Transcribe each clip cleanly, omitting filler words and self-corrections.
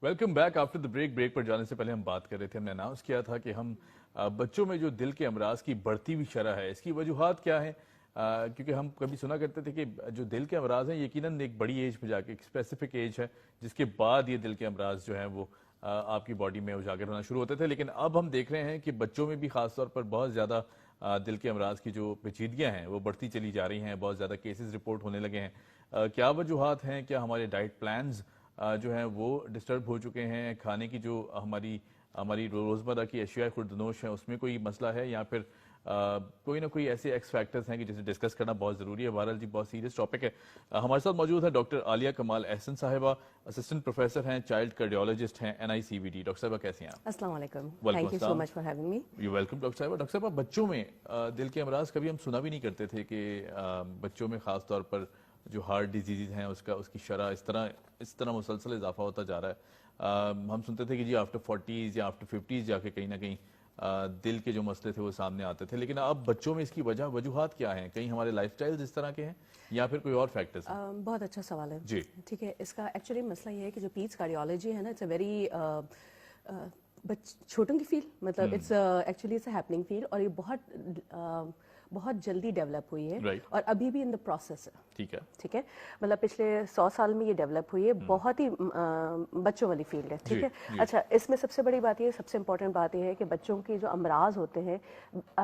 Welcome back after the break پر جانے سے پہلے ہم بات کر رہے تھے، ہم نے اناؤنس کیا تھا کہ ہم بچوں میں جو دل کے امراض کی بڑھتی ہوئی شرح ہے اس کی وجوہات کیا ہیں، کیونکہ ہم کبھی سنا کرتے تھے کہ جو دل کے امراض ہیں یقیناً ایک بڑی ایج پہ جا کے ایک اسپیسیفک ایج ہے جس کے بعد یہ دل کے امراض جو ہیں وہ آپ کی باڈی میں اجاگر ہونا شروع ہوتے تھے، لیکن اب ہم دیکھ رہے ہیں کہ بچوں میں بھی خاص طور پر بہت زیادہ دل کے امراض کی جو پیچیدگیاں ہیں وہ بڑھتی چلی جا رہی ہیں، بہت زیادہ کیسز رپورٹ ہونے لگے ہیں۔ کیا وجوہات ہیں؟ کیا ہمارے ڈائٹ پلانز جو ہیں وہ ڈسٹرب ہو چکے ہیں؟ کھانے کی جو ہماری روزمرہ کی اشیاء خوردنوش ہیں اس میں کوئی مسئلہ ہے، یا پھر کوئی نہ کوئی ایسے ایکس فیکٹرز ہیں کہ جسے ڈسکس کرنا بہت ضروری ہے؟ بہرحال جی بہت سیریس ٹاپک ہے۔ ہمارے ساتھ موجود ہے ڈاکٹر عالیہ کمال احسن صاحبہ، اسسٹنٹ پروفیسر ہیں، چائلڈ کارڈیولوجسٹ ہیں NICVD۔ ڈاکٹر صاحبہ کیسے ہیں آپ؟ السلام علیکم، thank you so much for having me. You welcome doctor صاحبہ۔ ڈاکٹر صاحبہ بچوں میں دل کے امراض کبھی ہم سنا بھی نہیں کرتے تھے کہ بچوں میں خاص طور پر جو ہارٹ ڈیزیز ہیں اس کی شرح اس طرح مسلسل اضافہ ہوتا جا رہا ہے۔ ہم سنتے تھے کہ جی آفٹر 40s یا آفٹر 50s جا کے کہیں نہ کہیں دل کے جو مسئلے تھے وہ سامنے آتے تھے، لیکن اب بچوں میں اس کی وجوہات کیا ہیں؟ کہیں ہمارے لائف سٹائل اس طرح کے ہیں یا پھر کوئی اور فیکٹرز ہیں؟ بہت اچھا سوال ہے جی ٹھیک ہے۔ اس کا ایکچولی مسئلہ یہ ہے کہ جو پیٹس کارڈیولوجی ہے نا، اٹس اے ویری چھوٹوں کی فیلڈ، مطلب it's actually it's a happening field, اور یہ بہت جلدی ڈیولپ ہوئی ہے اور ابھی بھی ان دا پروسیس ہے۔ ٹھیک ہے، مطلب پچھلے 100 سال میں یہ ڈیولپ ہوئی ہے، بہت ہی بچوں والی فیلڈ ہے۔ ٹھیک ہے، اچھا اس میں سب سے بڑی بات یہ، سب سے امپورٹنٹ بات یہ ہے کہ بچوں کے جو امراض ہوتے ہیں،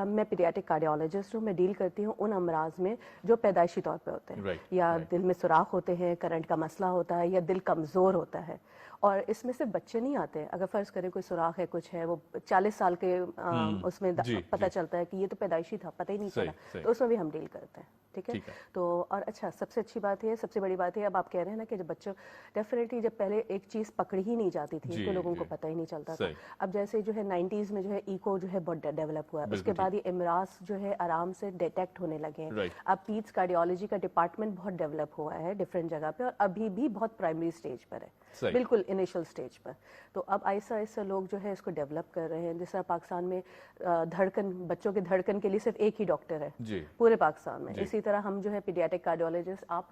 میں پیڈیاٹرک کارڈیولوجسٹ ہوں، میں ڈیل کرتی ہوں ان امراض میں جو پیدائشی طور پہ ہوتے ہیں، یا دل میں سوراخ ہوتے ہیں، کرنٹ کا مسئلہ ہوتا ہے، یا دل کمزور ہوتا ہے۔ اور اس میں صرف بچے نہیں آتے، اگر فرض کریں کوئی سوراخ ہے، کچھ ہے، وہ 40 سال کے اس میں پتہ چلتا ہے کہ یہ تو پیدائشی تھا، پتہ ہی نہیں چلا، تو اس میں بھی ہم ڈیل کرتے ہیں۔ ٹھیک ہے، تو اور اچھا سب سے اچھی بات ہے، سب سے بڑی بات ہے، اب آپ کہہ رہے ہیں نا کہ جب بچوں ڈیفینیٹلی جب پہلے ایک چیز پکڑی ہی نہیں جاتی تھی تو لوگوں کو پتہ ہی نہیں چلتا تھا۔ اب جیسے جو ہے 90s میں جو ہے ایکو جو ہے بہت ڈیولپ ہوا ہے، اس کے بعد یہ امراض جو ہے آرام سے ڈیٹیکٹ ہونے لگے ہیں۔ اب پیٹس کارڈیولوجی کا ڈپارٹمنٹ بہت ڈیولپ ہوا ہے ڈفرینٹ جگہ پہ، اور ابھی بھی بہت پرائمری اسٹیج پر ہے، بالکل انیشل اسٹیج پر۔ تو اب آہستہ آہستہ لوگ جو ہے اس کو ڈیولپ کر رہے ہیں۔ جس طرح پاکستان میں بچوں کے دھڑکن کے لیے صرف ایک ہی ڈاکٹر ہے پورے پاکستان میں، اسی طرح ہم جو ہے پیڈیاٹرک کارڈیولوجسٹ آپ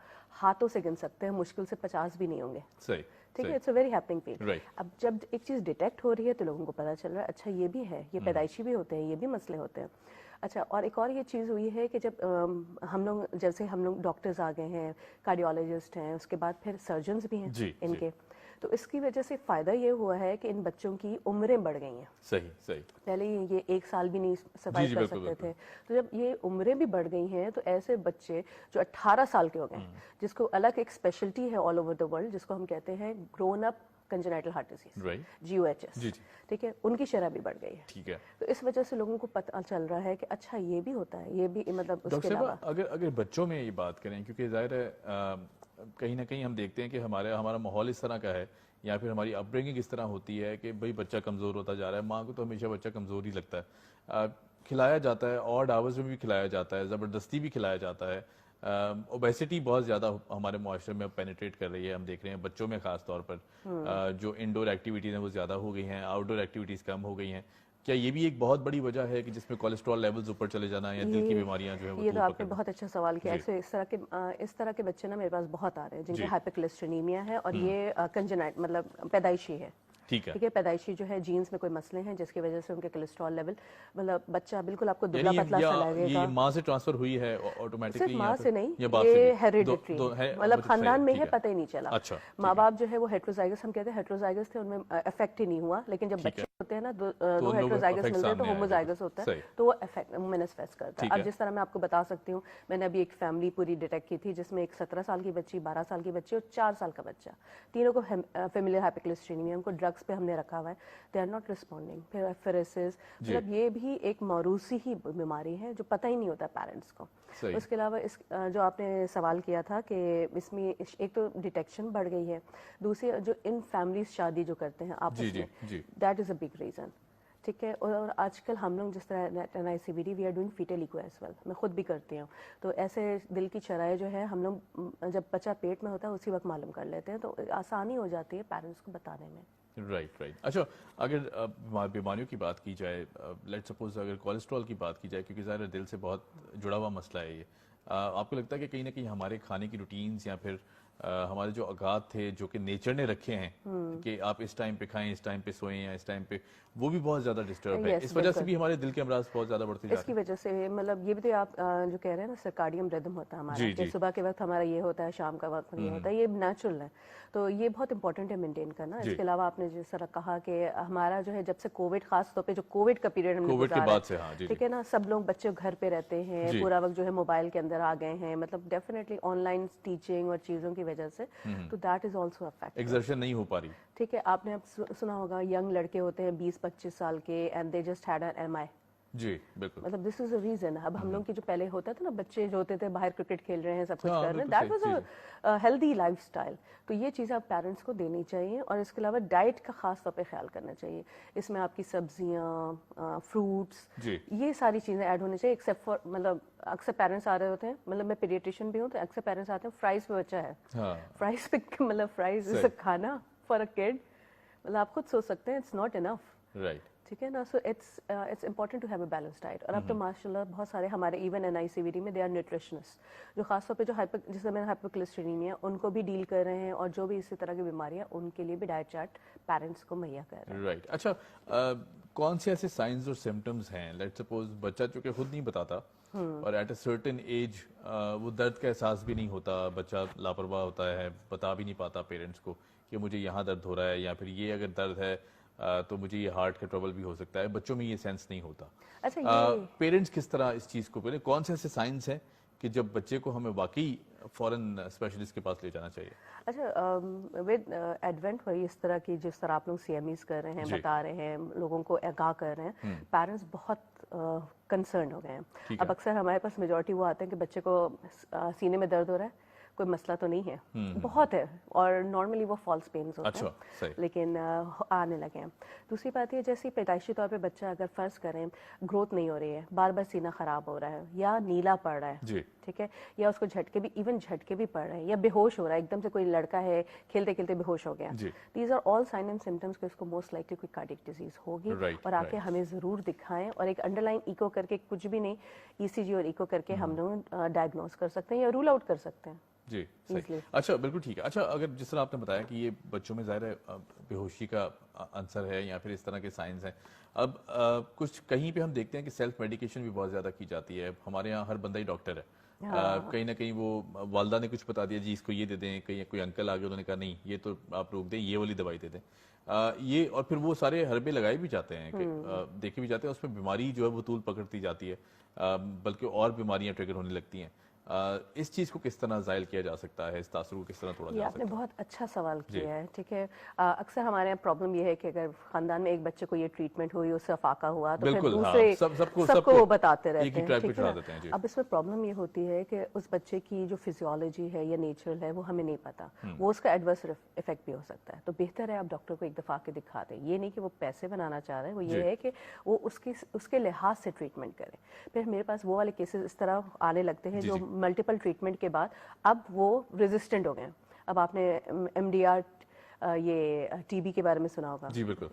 ہاتھوں سے گن سکتے ہیں، مشکل سے 50 بھی نہیں ہوں گے۔ ٹھیک ہے، it's a very happening field. اب جب ایک چیز ڈیٹیکٹ ہو رہی ہے تو لوگوں کو پتہ چل رہا ہے اچھا یہ بھی ہے، یہ پیدائشی بھی ہوتے ہیں، یہ بھی مسئلے ہوتے ہیں۔ اچھا، اور ایک اور یہ چیز ہوئی ہے کہ جب ہم لوگ ڈاکٹرز آ گئے ہیں، کارڈیولوجسٹ ہیں، اس کے بعد پھر سرجنز بھی ہیں ان کے، تو اس کی وجہ سے فائدہ یہ ہوا ہے کہ ان بچوں کی عمریں بڑھ گئی ہیں۔ صحیح، پہلے یہ 1 سال بھی نہیں سروائیو کر سکتے تھے، تو جب یہ عمریں بھی بڑھ گئی ہیں تو ایسے بچے جو 18 سال کے ہو گئے ہیں، جس کو الگ ایک اسپیشلٹی ہے آل اوور دا ورلڈ، جس کو ہم کہتے ہیں grown up congenital heart disease, GOHS، ٹھیک ہے، ان کی شرح بھی بڑھ گئی ہے۔ تو اس وجہ سے لوگوں کو پتہ چل رہا ہے کہ اچھا یہ بھی ہوتا ہے، یہ بھی مطلب اس کے علاوہ اگر بچوں میں یہ بات کریں، کیونکہ ظاہر ہے کہیں نہ کہیں ہم دیکھتے ہیں کہ ہمارا ماحول اس طرح کا ہے یا پھر ہماری اپ برنگنگ اس طرح ہوتی ہے کہ بھئی بچہ کمزور ہوتا جا رہا ہے، ماں کو تو ہمیشہ بچہ کمزور ہی لگتا ہے، کھلایا جاتا ہے، آڈ آورز میں بھی کھلایا جاتا ہے، زبردستی بھی کھلایا جاتا ہے۔ اوبیسٹی بہت زیادہ ہمارے معاشرے میں پینیٹریٹ کر رہی ہے، ہم دیکھ رہے ہیں بچوں میں خاص طور پر جو انڈور ایکٹیویٹیز ہیں وہ زیادہ ہو گئی ہیں، آؤٹ ڈور ایکٹیویٹیز کم ہو گئی ہیں۔ کیا یہ بھی ایک بہت بڑی وجہ ہے کہ جس میں کولیسٹرول لیولز اوپر چلے جانا یا دل کی بیماریاں جو ہیں وہ یہ تو آپ نے بہت اچھا سوال کیا۔ اس طرح کے بچے نا میرے پاس بہت آ رہے ہیں جن کے ہائپر کولیسٹرینیمیا ہے، اور یہ کنجنائٹ مطلب پیدائشی ہے۔ ٹھیک ہے، پیدائشی جو ہے جینز میں کوئی مسئلے ہیں جس کی وجہ سے ان کے کولیسٹرول لیول، مطلب بچہ بالکل آپ کو دبلا پتلا سا لگے گا۔ یہ ماں سے ٹرانسفر ہوئی ہے آٹومیٹکلی؟ صرف ماں سے نہیں، یہ ہیریڈیٹری مطلب خاندان میں ہے، پتہ ہی نہیں چلا۔ ماں باپ جو ہے وہ ہیٹروزائگس، ہم کہتے ہیں ہیٹروزائگس تھے، ان میں افیکٹ ہی نہیں ہوا، لیکن جب بچے ہوتے ہیں نا دو ہیٹروزائگس ملتے ہیں تو ہوموزائگس ہوتا ہے، تو وہ افیکٹ مینیفیسٹ کرتا ہے۔ اب جس طرح میں آپ کو بتا سکتی ہوں، میں نے ابھی ایک فیملی پوری ڈیٹیکٹ کی تھی جس میں ایک 17 سال کی بچی، 12 سال کی بچی اور 4 سال کا بچہ، تینوں کو فیملیئر ہائپرکولسٹرینیمیا، ان کو ڈرگس پہ ہم نے رکھا ہوا ہے، دے آر ناٹ رسپونڈنگ۔ پھر فیریسز، مطلب یہ بھی ایک موروثی ہی بیماری ہے جو پتہ ہی نہیں ہوتا پیرنٹس کو۔ اس کے علاوہ جو آپ نے سوال کیا تھا کہ اس میں ایک تو ڈیٹیکشن بڑھ گئی ہے، دوسری جو ان فیملیز شادی جو کرتے ہیں آپس میں، that is a big reason. ٹھیک ہے، اور آج کل ہم لوگ جس طرح NICVD we are doing fetal echo as well, میں خود بھی کرتی ہوں، تو ایسے دل کی شرائح جو ہے ہم لوگ جب بچہ پیٹ میں ہوتا ہے اسی وقت معلوم کر لیتے ہیں، تو آسانی ہو جاتی ہے پیرنٹس کو بتانے میں۔ رائٹ۔ اچھا، اگر بیماریوں کی بات کی جائے، لیٹ سپوز اگر کولیسٹرول کی بات کی جائے، کیونکہ ظاہر دل سے بہت جڑا ہوا مسئلہ ہے یہ، آپ کو لگتا ہے کہ کہیں نہ کہیں ہمارے کھانے کی روٹینز یا پھر ہمارے جو اوقات تھے جو کہ نیچر نے رکھے ہیں کہ آپ اس ٹائم پہ کھائیں، اس ٹائم پہ سوئیں یا اس ٹائم پہ، وہ بھی بہت زیادہ ڈسٹرب ہے. اس وجہ سے بھی ہمارے دل کے امراض بہت زیادہ بڑھتے جا رہے ہیں. اس کی وجہ سے مطلب یہ بھی تو آپ جو کہہ رہے ہیں نا سرکارڈیم ردم ہوتا ہے ہمارا کہ صبح کے وقت ہمارا یہ ہوتا ہے، شام کا وقت یہ ہوتا ہے، یہ نیچرل ہے. تو یہ بہت امپورٹنٹ ہے مینٹین کرنا. اس کے علاوہ آپ نے جس طرح کہا کہ ہمارا جو ہے جب سے کووڈ، خاص طور پہ جو کووڈ کا پیریڈ ہم نے گزارا ہے، ٹھیک ہے نا، سب لوگ بچے گھر پہ رہتے ہیں، پورا وقت جو ہے موبائل کے اندر آ گئے ہیں، مطلب ڈیفینیٹلی آن لائن ٹیچنگ اور چیزوں کی وجہ سے، تو that is also affect. Exertion نہیں ہو پا رہی. ٹھیک ہے، آپ نے اب سنا ہوگا ینگ لڑکے ہوتے ہیں 20-25 سال کے and they just had an M I. جی بالکل. مطلب دس از اے ریزن. اب ہم لوگ کی جو پہلے ہوتا تھا نا، بچے جو ہوتے تھے باہر کرکٹ کھیل رہے ہیں، سب کچھ کر رہے ہیں، that was a healthy life style. تو یہ چیزیں آپ پیرنٹس کو دینی چاہیے، اور اس کے علاوہ ڈائٹ کا خاص طور پہ خیال کرنا چاہیے. اس میں آپ کی سبزیاں، فروٹس، یہ ساری چیزیں ایڈ ہونی چاہیے. ایکسیپٹ فار مطلب اکثر پیرنٹس آ رہے ہوتے ہیں، مطلب میں پیڈیٹریشین بھی ہوں، تو اکثر پیرنٹس آتے ہیں فرائز پہ بچہ ہے، فرائز پہ مطلب فرائز از اے کھانا فار اے کڈ. مطلب آپ خود سوچ سکتے ہیں اٹس ناٹ انف. رائٹ. ٹھیک ہے نا. So it's important to have a balance diet. اور اب تو ماشاء اللہ بہت سارے ہمارے even N I C V D میں دے آر نیوٹریشنسٹ جو خاص طور پہ جو جس میں ہائپوکلیسٹرینیمیا ان کو بھی ڈیل کر رہے ہیں، اور جو بھی اسی طرح کی بیماریاں ان کے لیے بھی ڈائٹ چارٹ پیرنٹس کو مہیا کر رہے ہیں. رائٹ. اچھا، کون سے ایسے سائنز اور سمٹمز ہیں، لیٹ سپوز بچہ چونکہ خود نہیں بتاتا اور ایٹ اے سرٹن ایج وہ درد کا احساس بھی نہیں ہوتا، بچہ لاپرواہ ہوتا ہے، بتا بھی نہیں پاتا پیرنٹس کو کہ مجھے یہاں درد ہو رہا ہے، یا پھر یہ اگر درد ہے تو مجھے یہ ہارٹ کا ٹربل بھی ہو سکتا ہے، بچوں میں یہ سینس نہیں ہوتا. پیرنٹس کس طرح اس چیز کو پہلے، کون سے ایسے سائنس ہیں کہ جب بچے کو ہمیں واقعی فوراً اسپیشلسٹ کے پاس لے جانا چاہیے؟ اچھا، ود ایڈوینٹ ہوئی اس طرح کی، جس طرح آپ لوگ سی ایم ایز کر رہے ہیں، بتا رہے ہیں، لوگوں کو آگاہ کر رہے ہیں، پیرنٹس بہت کنسرن ہو گئے ہیں. اب اکثر ہمارے پاس میجورٹی وہ آتے ہیں کہ بچے کو سینے میں درد ہو رہا ہے، کوئی مسئلہ تو نہیں ہے، بہت ہے، اور نارملی وہ فالس پینز ہوتے ہیں لیکن آنے لگے ہیں. دوسری بات یہ، جیسے پیدائشی طور پہ بچہ اگر فرض کریں گروتھ نہیں ہو رہی ہے، بار بار سینہ خراب ہو رہا ہے، یا نیلا پڑ رہا ہے، ٹھیک ہے، یا اس کو جھٹکے بھی، ایون جھٹکے بھی پڑ رہے ہیں، یا بے ہوش ہو رہا ہے، ایک دم سے کوئی لڑکا ہے کھیلتے کھیلتے بے ہوش ہو گیا، these are all sign and symptoms کہ اس کو موسٹ لائکلی کوئی کارڈک ڈیزیز ہوگی. اور آ کے ہمیں ضرور دکھائیں، اور ایک انڈر لائن ایکو کر کے، کچھ بھی نہیں، ای سی جی اور ایکو کر کے ہم لوگ ڈائگنوز کر سکتے ہیں یا رول آؤٹ کر سکتے ہیں. جی صحیح. اچھا بالکل ٹھیک ہے. اچھا، اگر جس طرح آپ نے بتایا کہ یہ بچوں میں ظاہر ہے بے ہوشی کا عنصر ہے یا پھر اس طرح کے سائنس ہیں، اب کچھ کہیں پہ ہم دیکھتے ہیں کہ سیلف میڈیکیشن بھی بہت زیادہ کی جاتی ہے. ہمارے یہاں ہر بندہ ہی ڈاکٹر ہے، کہیں نہ کہیں وہ والدہ نے کچھ بتا دیا، جی اس کو یہ دے دیں، کہیں کوئی انکل آ گیا انہوں نے کہا نہیں یہ تو آپ روک دیں، یہ والی دوائی دے دیں، یہ، اور پھر وہ سارے حربے لگائے بھی جاتے ہیں، کہ دیکھے بھی جاتے ہیں، اس میں بیماری جو ہے وہ طول پکڑتی جاتی ہے، بلکہ اور بیماریاں ٹریگر ہونے لگتی ہیں. اس چیز کو کس طرح زائل کیا جا سکتا ہے، اس تاثر کو کس طرح توڑا جا سکتا ہے؟ آپ نے بہت اچھا سوال کیا ہے. ٹھیک ہے، اکثر ہمارے یہاں پرابلم یہ ہے کہ اگر خاندان میں ایک بچے کو یہ ٹریٹمنٹ ہوئی، اس سے افاقہ ہوا، تو پھر دوسرے سب کو وہ بتاتے رہتے ہیں. ٹھیک ہے، اب اس میں پرابلم یہ ہوتی ہے کہ اس بچے کی جو فزیولوجی ہے یا نیچرل ہے وہ ہمیں نہیں پتا، وہ اس کا ایڈورس افیکٹ بھی ہو سکتا ہے. تو بہتر ہے آپ ڈاکٹر کو ایک دفعہ کے دکھا دیں. یہ نہیں کہ وہ پیسے بنانا چاہ رہے ہیں، وہ یہ ہے کہ وہ اس کے لحاظ سے ٹریٹمنٹ کرے. پھر میرے پاس وہ والے کیسز اس طرح آنے لگتے ہیں جو ملٹیپل ٹریٹمنٹ کے بعد اب وہ ریزسٹنٹ ہو گئے ہیں. اب آپ نے ایم ڈی آر، یہ ٹی بی کے بارے میں سنا ہوگا،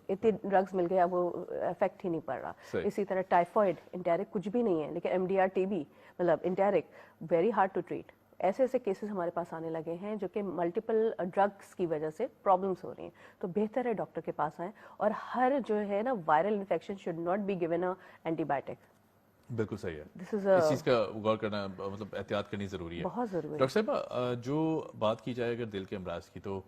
اتنے ڈرگز مل گئے، اب وہ افیکٹ ہی نہیں پڑ رہا. اسی طرح ٹائیفائڈ، انٹیرک کچھ بھی نہیں ہے، لیکن M D R T B مطلب enteric very hard to treat. ایسے ایسے کیسز ہمارے پاس آنے لگے ہیں جو کہ ملٹیپل ڈرگس کی وجہ سے پرابلمس ہو رہی ہیں. تو بہتر ہے ڈاکٹر کے پاس آئیں، اور ہر جو ہے نا viral infection should not be given a اینٹی بائیوٹک. بالکل صحیح ہے، اس چیز کا غور کرنا، مطلب احتیاط کرنی ضروری ہے، بہت ضروری ہے. ڈاکٹر صاحبہ، جو بات کی جائے اگر دل کے امراض کی، تو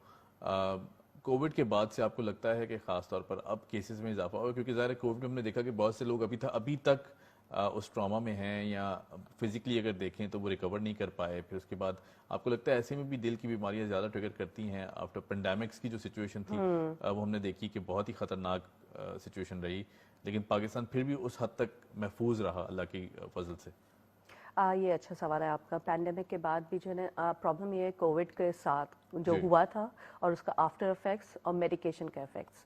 کووڈ کے بعد سے آپ کو لگتا ہے کہ خاص طور پر اب کیسز میں اضافہ ہوا؟ کیونکہ ظاہر ہے کووڈ میں ہم نے دیکھا کہ بہت سے لوگ ابھی تک اس ٹراما میں ہیں، یا فزیکلی اگر دیکھیں تو وہ ریکور نہیں کر پائے. پھر اس کے بعد آپ کو لگتا ہے ایسے میں بھی دل کی بیماریاں زیادہ ٹریگر کرتی ہیں؟ آفٹر پینڈیمکس کی جو سچویشن تھی وہ ہم نے دیکھی کہ بہت ہی خطرناک سچویشن رہی، لیکن پاکستان پھر بھی اس حد تک محفوظ رہا اللہ کی فضل سے. یہ اچھا سوال ہے آپ کا. پینڈیمک کے بعد بھی جو ہے نا پرابلم یہ ہے کووڈ کے ساتھ جو ہوا تھا اور اس کا آفٹر افیکٹس اور میڈیکیشن کے افیکٹس.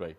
Right.